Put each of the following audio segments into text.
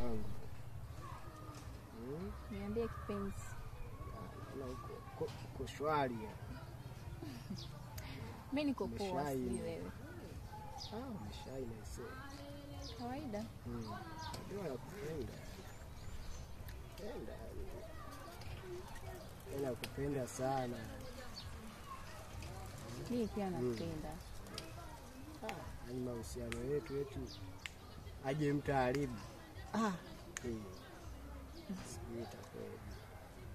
wangu. Niambie kipenzi. Na uko shwari. Mimi niko poa si wewe. Umeshai na sio. Kawaida. Ndio nakupenda. Nakupenda sana. Mimi pia nakupenda. Ni mahusiano yetu aje mtaharibu.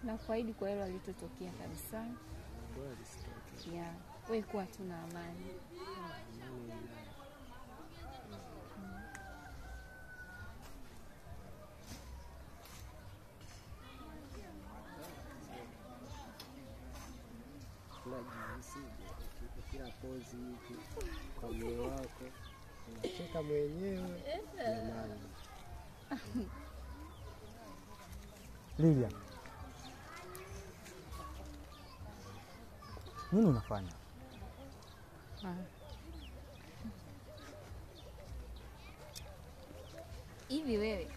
Na faidi kwa hilo alitotokea kabisa. Bora lisitokee. Wewe kuwa tuna amani. Kila pozi hiki kwa mume wako unacheka mwenyewe jamani. Lilian, nini unafanya? Hivi wewe,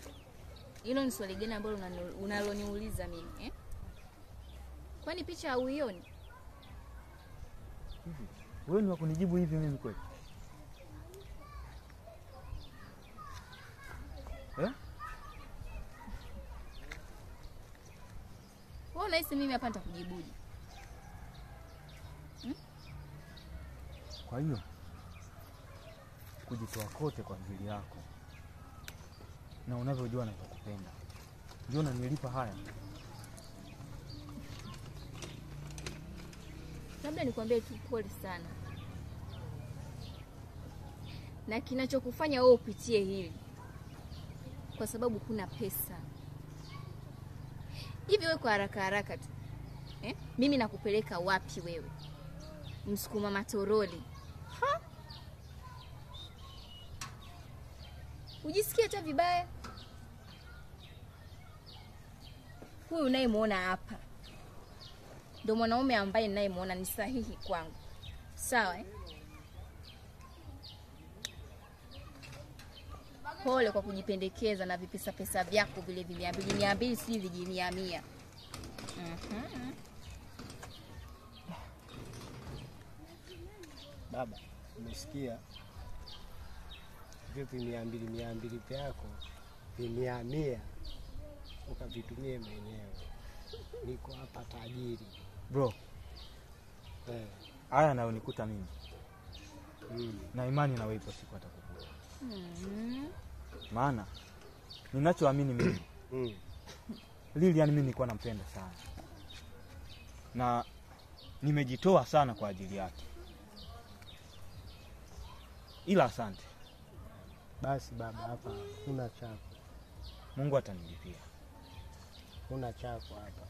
hilo ni swali gani ambalo unaloniuliza mimi Kwani picha hauioni? Hivi wewe ni wa kunijibu hivi mimi kweli? Wewe unahisi mimi hapa nitakujibuje? Kwa hiyo kujitoa kote kwa ajili yako na unavyojua nakupenda ndio unanilipa haya. Labda nikwambie tu pole sana. Na kinachokufanya wewe upitie hili kwa sababu kuna pesa. Hivi wewe kwa haraka tu. Mimi nakupeleka wapi wewe? Msukuma matoroli. Ujisikie hata vibaya? Huyu unayemuona hapa ndio mwanaume ambaye ninayemuona ni sahihi kwangu. Sawa Pole kwa kujipendekeza na vipesa vyako vile 200 si vijini 100. Baba, umesikia? Vipi 200 vyako 100 ukavitumie mwenyewe. Niko hapa tajiri. Bro. Haya nayo nikuta mimi. Na imani na wewe ipo siku atakukuta. Maana ninachoamini mimi. Lilian mimi nilikuwa nampenda sana. Na nimejitoa sana kwa ajili yake. Ila asante. Basi baba, hapa kuna chako. Mungu atanilipia. Kuna chako hapa.